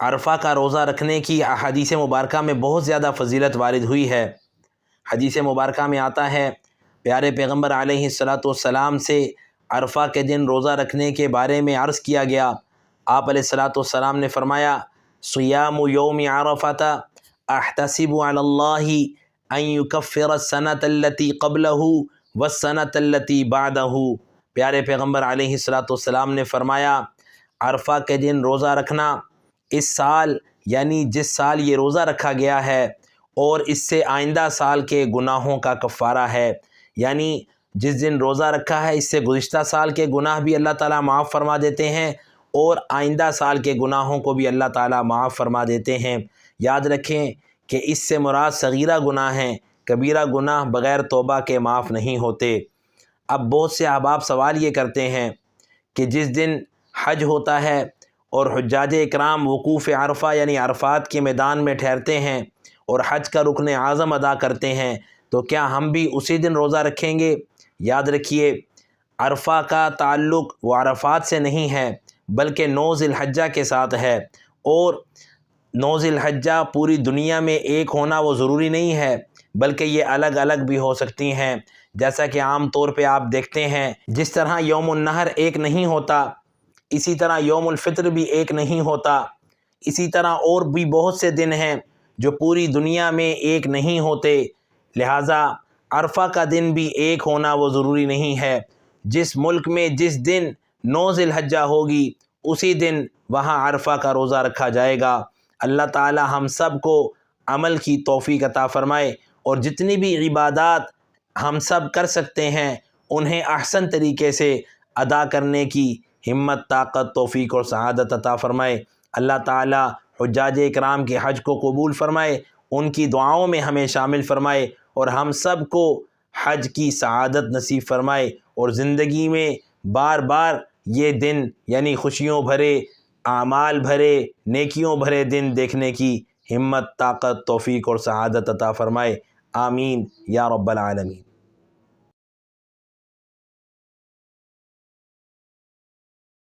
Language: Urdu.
عرفہ کا روزہ رکھنے کی حدیث مبارکہ میں بہت زیادہ فضیلت وارد ہوئی ہے۔ حدیث مبارکہ میں آتا ہے پیارے پیغمبر علیہ السلام سے عرفہ کے دن روزہ رکھنے کے بارے میں عرض کیا گیا۔ آپ علیہ السلام نے فرمایا صیام یوم عرفۃ احتسب علی اللہ ان یکفر السنۃ التی قبلہ والسنۃ التی بعدہ۔ پیارے پیغمبر علیہ السلام نے فرمایا عرفہ کے دن روزہ رکھنا اس سال یعنی جس سال یہ روزہ رکھا گیا ہے اور اس سے آئندہ سال کے گناہوں کا کفارہ ہے، یعنی جس دن روزہ رکھا ہے اس سے گزشتہ سال کے گناہ بھی اللہ تعالیٰ معاف فرما دیتے ہیں اور آئندہ سال کے گناہوں کو بھی اللہ تعالیٰ معاف فرما دیتے ہیں۔ یاد رکھیں کہ اس سے مراد صغیرہ گناہ ہیں، کبیرہ گناہ بغیر توبہ کے معاف نہیں ہوتے۔ اب بہت سے احباب سوال یہ کرتے ہیں کہ جس دن حج ہوتا ہے اور حجاج اکرام وقوف عرفہ یعنی عرفات کے میدان میں ٹھہرتے ہیں اور حج کا رکن اعظم ادا کرتے ہیں، تو کیا ہم بھی اسی دن روزہ رکھیں گے؟ یاد رکھیے عرفہ کا تعلق وہ عرفات سے نہیں ہے بلکہ 9 ذی الحجہ کے ساتھ ہے، اور 9 ذی الحجہ پوری دنیا میں ایک ہونا وہ ضروری نہیں ہے بلکہ یہ الگ الگ بھی ہو سکتی ہیں۔ جیسا کہ عام طور پہ آپ دیکھتے ہیں جس طرح یوم النحر ایک نہیں ہوتا، اسی طرح یوم الفطر بھی ایک نہیں ہوتا، اسی طرح اور بھی بہت سے دن ہیں جو پوری دنیا میں ایک نہیں ہوتے، لہٰذا عرفہ کا دن بھی ایک ہونا وہ ضروری نہیں ہے۔ جس ملک میں جس دن 9 ذی الحجہ ہوگی اسی دن وہاں عرفہ کا روزہ رکھا جائے گا۔ اللہ تعالی ہم سب کو عمل کی توفیق عطا فرمائے اور جتنی بھی عبادات ہم سب کر سکتے ہیں انہیں احسن طریقے سے ادا کرنے کی ہمت، طاقت، توفیق اور سعادت عطا فرمائے۔ اللہ تعالی حجاج اکرام کے حج کو قبول فرمائے، ان کی دعاؤں میں ہمیں شامل فرمائے اور ہم سب کو حج کی سعادت نصیب فرمائے اور زندگی میں بار بار یہ دن یعنی خوشیوں بھرے، اعمال بھرے، نیکیوں بھرے دن دیکھنے کی ہمت، طاقت، توفیق اور سعادت عطا فرمائے۔ آمین یا رب العالمین۔